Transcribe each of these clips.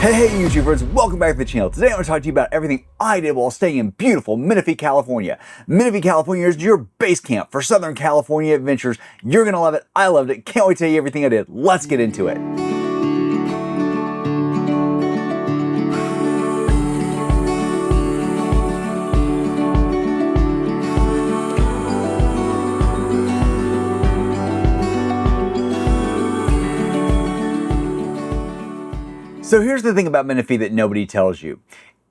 Hey YouTubers, welcome back to the channel. Today I'm going to talk to you about everything I did while staying in beautiful Menifee, California. Menifee, California is your base camp for Southern California adventures. You're going to love it. I loved it. Can't wait to tell you everything I did. Let's get into it. So here's the thing about Menifee that nobody tells you.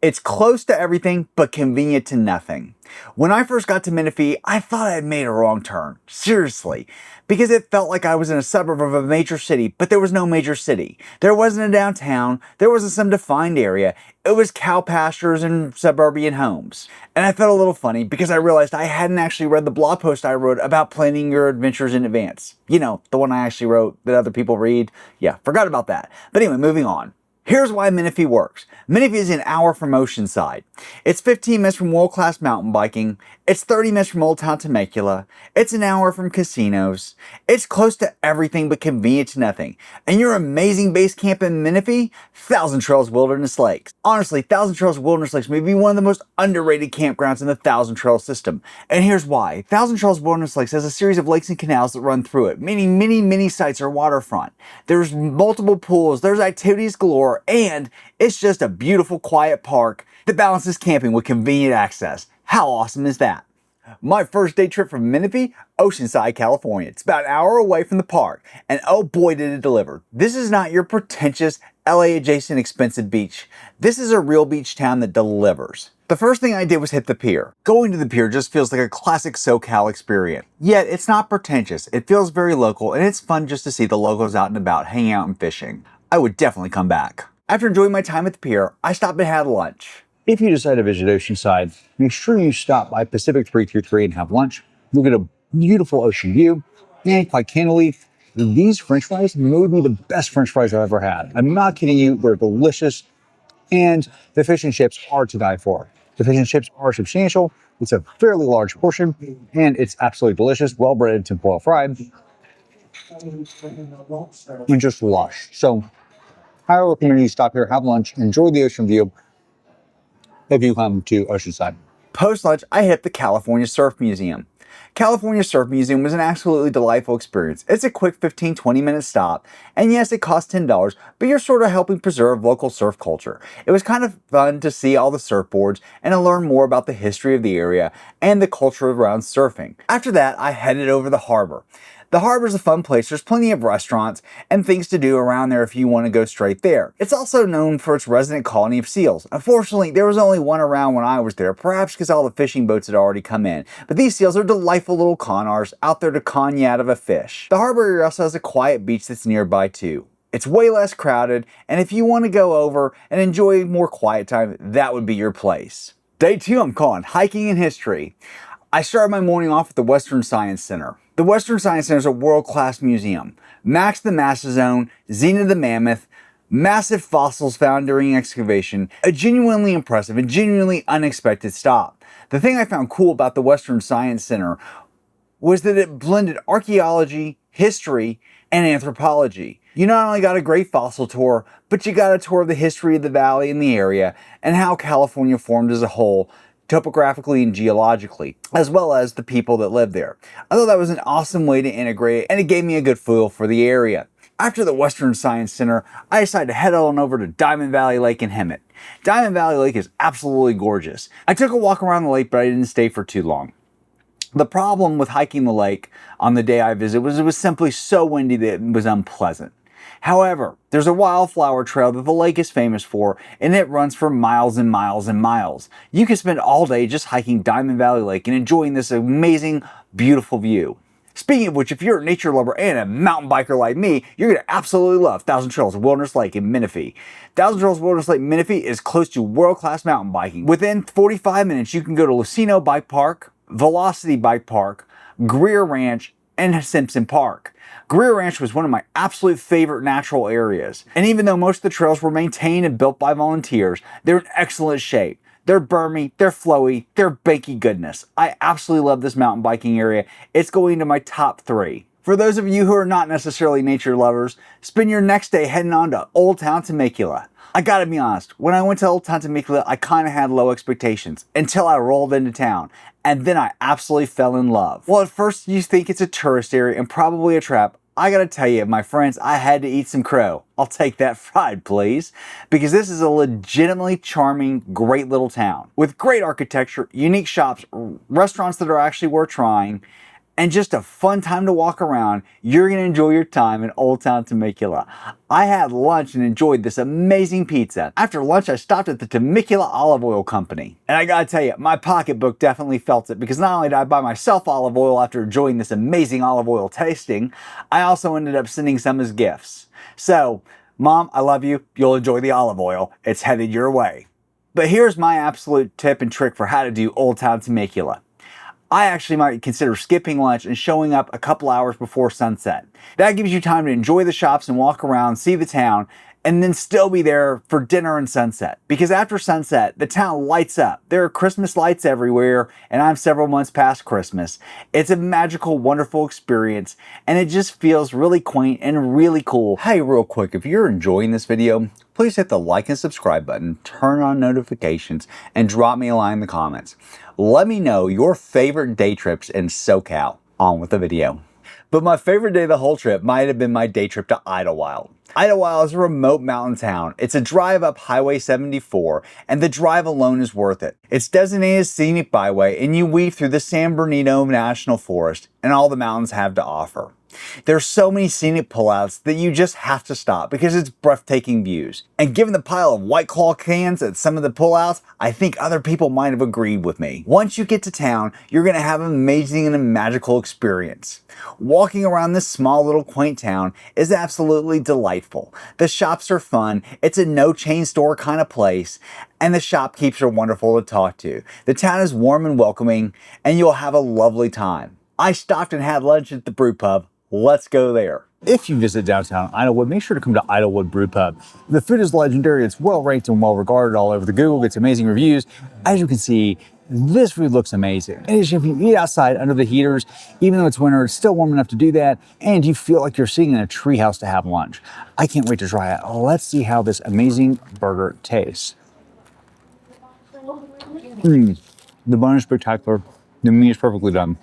It's close to everything, but convenient to nothing. When I first got to Menifee, I thought I had made a wrong turn. Seriously. Because it felt like I was in a suburb of a major city, but there was no major city. There wasn't a downtown. There wasn't some defined area. It was cow pastures and suburban homes. And I felt a little funny because I realized I hadn't actually read the blog post I wrote about planning your adventures in advance. You know, the one I actually wrote that other people read. Yeah, forgot about that. But anyway, moving on. Here's why Menifee works. Menifee is an hour from Oceanside. It's 15 minutes from world-class mountain biking. It's 30 minutes from Old Town Temecula. It's an hour from casinos. It's close to everything but convenient to nothing. And your amazing base camp in Menifee? Thousand Trails Wilderness Lakes. Honestly, Thousand Trails Wilderness Lakes may be one of the most underrated campgrounds in the Thousand Trails system. And here's why. Thousand Trails Wilderness Lakes has a series of lakes and canals that run through it, meaning many sites are waterfront. There's multiple pools, there's activities galore, and it's just a beautiful, quiet park that balances camping with convenient access. How awesome is that? My first day trip from Menifee, Oceanside, California. It's about an hour away from the park, and oh boy did it deliver. This is not your pretentious, LA adjacent expensive beach. This is a real beach town that delivers. The first thing I did was hit the pier. Going to the pier just feels like a classic SoCal experience. Yet it's not pretentious, it feels very local, and it's fun just to see the locals out and about hanging out and fishing. I would definitely come back. After enjoying my time at the pier, I stopped and had lunch. If you decide to visit Oceanside, make sure you stop by Pacific 323 and have lunch. You'll get a beautiful ocean view, and quite candidly, these french fries may be the best french fries I've ever had. I'm not kidding you, they're delicious, and the fish and chips are to die for. The fish and chips are substantial, it's a fairly large portion, and it's absolutely delicious, well breaded, tempura fried, and just lush. So, I recommend you stop here, have lunch, enjoy the ocean view if you come to Oceanside. Post-lunch, I hit the California Surf Museum. California Surf Museum was an absolutely delightful experience. It's a quick 15-20 minute stop, and yes, it costs $10, but you're sort of helping preserve local surf culture. It was kind of fun to see all the surfboards and to learn more about the history of the area and the culture around surfing. After that, I headed over the harbor. The harbor is a fun place. There's plenty of restaurants and things to do around there if you want to go straight there. It's also known for its resident colony of seals. Unfortunately, there was only one around when I was there, perhaps because all the fishing boats had already come in. But these seals are delightful little con-artists out there to con you out of a fish. The harbor area also has a quiet beach that's nearby too. It's way less crowded, and if you want to go over and enjoy more quiet time, that would be your place. Day 2, I'm calling hiking and history. I started my morning off at the Western Science Center. The Western Science Center is a world-class museum. Max the Mastodon, Xena the Mammoth, massive fossils found during excavation, a genuinely impressive and genuinely unexpected stop. The thing I found cool about the Western Science Center was that it blended archaeology, history, and anthropology. You not only got a great fossil tour, but you got a tour of the history of the valley and the area, and how California formed as a whole, topographically and geologically, as well as the people that live there. I thought that was an awesome way to integrate it, and it gave me a good feel for the area. After the Western Science Center, I decided to head on over to Diamond Valley Lake in Hemet. Diamond Valley Lake is absolutely gorgeous. I took a walk around the lake, but I didn't stay for too long. The problem with hiking the lake on the day I visited was it was simply so windy that it was unpleasant. However, there's a wildflower trail that the lake is famous for, and it runs for miles and miles and miles. You can spend all day just hiking Diamond Valley Lake and enjoying this amazing, beautiful view. Speaking of which, if you're a nature lover and a mountain biker like me, you're going to absolutely love Thousand Trails Wilderness Lake in Menifee. Thousand Trails Wilderness Lake Menifee is close to world-class mountain biking. Within 45 minutes, you can go to Lucino Bike Park, Velocity Bike Park, Greer Ranch, and Simpson Park. Greer Ranch was one of my absolute favorite natural areas, and even though most of the trails were maintained and built by volunteers, they're in excellent shape. They're bermy, they're flowy, they're banky goodness. I absolutely love this mountain biking area. It's going into my top 3. For those of you who are not necessarily nature lovers, spend your next day heading on to Old Town Temecula. I gotta be honest, when I went to Old Town Temecula, I kinda had low expectations until I rolled into town, and then I absolutely fell in love. Well, at first you think it's a tourist area and probably a trap. I gotta tell you, my friends, I had to eat some crow. I'll take that fried, please. Because this is a legitimately charming, great little town with great architecture, unique shops, restaurants that are actually worth trying, and just a fun time to walk around. You're going to enjoy your time in Old Town Temecula. I had lunch and enjoyed this amazing pizza. After lunch, I stopped at the Temecula Olive Oil Company. And I gotta tell you, my pocketbook definitely felt it, because not only did I buy myself olive oil after enjoying this amazing olive oil tasting, I also ended up sending some as gifts. So, Mom, I love you. You'll enjoy the olive oil. It's headed your way. But here's my absolute tip and trick for how to do Old Town Temecula. I actually might consider skipping lunch and showing up a couple hours before sunset. That gives you time to enjoy the shops and walk around, see the town, and then still be there for dinner and sunset. Because after sunset, the town lights up. There are Christmas lights everywhere, and I'm several months past Christmas. It's a magical, wonderful experience, and it just feels really quaint and really cool. Hey, real quick, if you're enjoying this video, please hit the like and subscribe button, turn on notifications, and drop me a line in the comments. Let me know your favorite day trips in SoCal. On with the video. But my favorite day of the whole trip might have been my day trip to Idyllwild. Idyllwild is a remote mountain town. It's a drive up Highway 74, and the drive alone is worth it. It's designated scenic byway, and you weave through the San Bernardino National Forest and all the mountains have to offer. There's so many scenic pullouts that you just have to stop because it's breathtaking views. And given the pile of White Claw cans at some of the pullouts, I think other people might have agreed with me. Once you get to town, you're going to have an amazing and a magical experience. Walking around this small little quaint town is absolutely delightful. The shops are fun, it's a no chain store kind of place, and the shopkeepers are wonderful to talk to. The town is warm and welcoming, and you'll have a lovely time. I stopped and had lunch at the brew pub. Let's go there. If you visit downtown Idyllwood, make sure to come to Idyllwood Brew Pub. The food is legendary, it's well ranked and well regarded all over the Google, gets amazing reviews. As you can see, this food looks amazing. And if you eat outside under the heaters, even though it's winter, it's still warm enough to do that, and you feel like you're sitting in a treehouse to have lunch. I can't wait to try it. Let's see how this amazing burger tastes. The bun is spectacular. The meat is perfectly done.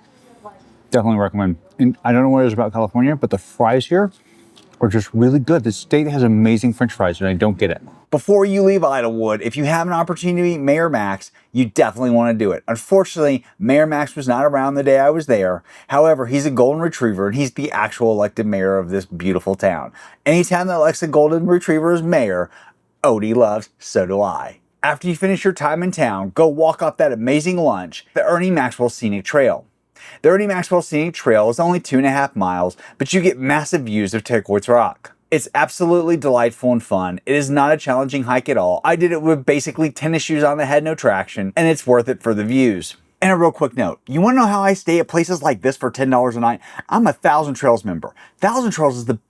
Definitely recommend. And I don't know what it is about California, but the fries here are just really good. This state has amazing French fries, and I don't get it. Before you leave Idyllwood, if you have an opportunity to meet Mayor Max, you definitely want to do it. Unfortunately, Mayor Max was not around the day I was there. However, he's a golden retriever, and he's the actual elected mayor of this beautiful town. Anytime that elects a golden retriever as mayor, Odie loves, so do I. After you finish your time in town, go walk up that amazing lunch, the Ernie Maxwell Scenic Trail. The Ernie Maxwell Scenic Trail is only 2.5 miles, but you get massive views of Turquoise Rock. It's absolutely delightful and fun. It is not a challenging hike at all. I did it with basically tennis shoes on that had no traction, and it's worth it for the views. And a real quick note, you want to know how I stay at places like this for $10 a night? I'm a Thousand Trails member. Thousand Trails is the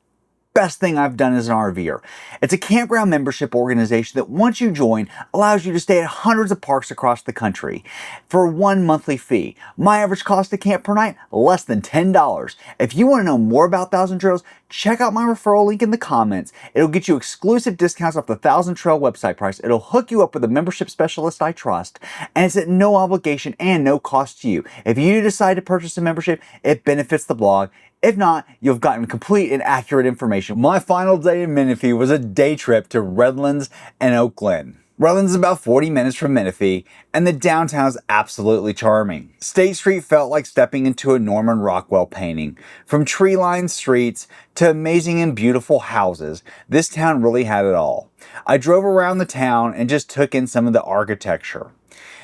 best thing I've done as an RVer. It's a campground membership organization that once you join allows you to stay at hundreds of parks across the country for one monthly fee. My average cost to camp per night, less than $10. If you want to know more about Thousand Trails, check out my referral link in the comments. It'll get you exclusive discounts off the Thousand Trail website price. It'll hook you up with a membership specialist I trust, and it's at no obligation and no cost to you. If you decide to purchase a membership, it benefits the blog. If not, you've gotten complete and accurate information. My final day in Menifee was a day trip to Redlands and Glen. Redlands is about 40 minutes from Menifee, and the downtown is absolutely charming. State Street felt like stepping into a Norman Rockwell painting. From tree-lined streets to amazing and beautiful houses, this town really had it all. I drove around the town and just took in some of the architecture.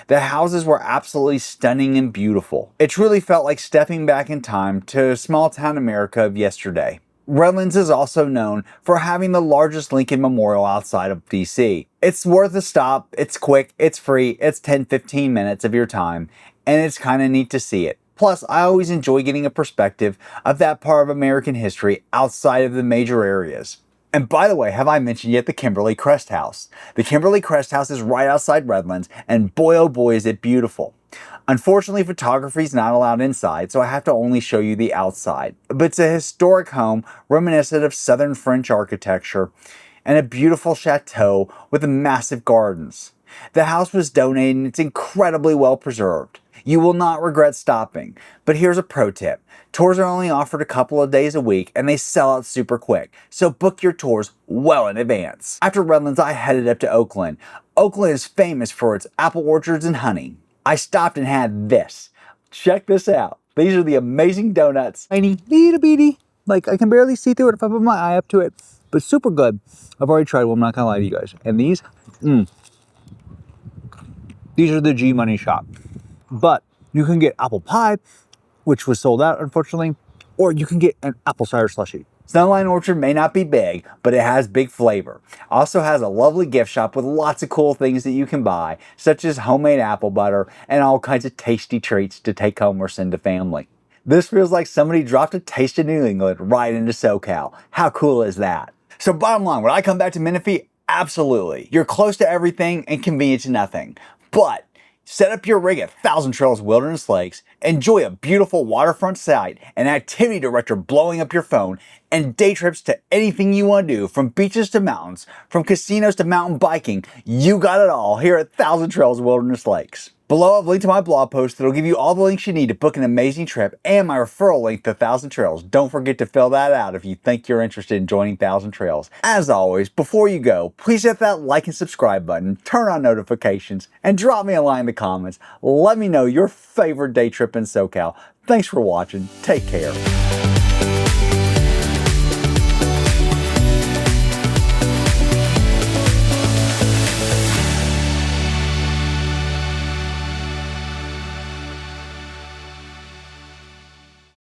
The houses were absolutely stunning and beautiful. It truly felt like stepping back in time to small town America of yesterday. Redlands is also known for having the largest Lincoln Memorial outside of DC. It's worth a stop, it's quick, it's free, it's 10-15 minutes of your time, and it's kind of neat to see it. Plus, I always enjoy getting a perspective of that part of American history outside of the major areas. And by the way, have I mentioned yet the Kimberly Crest House? The Kimberly Crest House is right outside Redlands, and boy oh boy is it beautiful. Unfortunately, photography is not allowed inside, so I have to only show you the outside. But it's a historic home reminiscent of Southern French architecture, and a beautiful chateau with massive gardens. The house was donated and it's incredibly well preserved. You will not regret stopping, but here's a pro tip. Tours are only offered a couple of days a week and they sell out super quick, so book your tours well in advance. After Redlands, I headed up to Oakland. Oakland is famous for its apple orchards and honey. I stopped and had this. Check this out. These are the amazing donuts. Tiny, little bitty. Like, I can barely see through it if I put my eye up to it, but super good. I've already tried one, I'm not gonna lie to you guys. And these are the G Money shop. But you can get apple pie, which was sold out, unfortunately, or you can get an apple cider slushie. Snowline Orchard may not be big, but it has big flavor. Also has a lovely gift shop with lots of cool things that you can buy, such as homemade apple butter and all kinds of tasty treats to take home or send to family. This feels like somebody dropped a taste of New England right into SoCal. How cool is that? So bottom line, would I come back to Menifee? Absolutely. You're close to everything and convenient to nothing. But set up your rig at Thousand Trails Wilderness Lakes, enjoy a beautiful waterfront site, an activity director blowing up your phone, and day trips to anything you want to do, from beaches to mountains, from casinos to mountain biking. You got it all here at Thousand Trails Wilderness Lakes. Below, I've linked to my blog post that'll give you all the links you need to book an amazing trip and my referral link to Thousand Trails. Don't forget to fill that out if you think you're interested in joining Thousand Trails. As always, before you go, please hit that like and subscribe button, turn on notifications, and drop me a line in the comments. Let me know your favorite day trip in SoCal. Thanks for watching. Take care.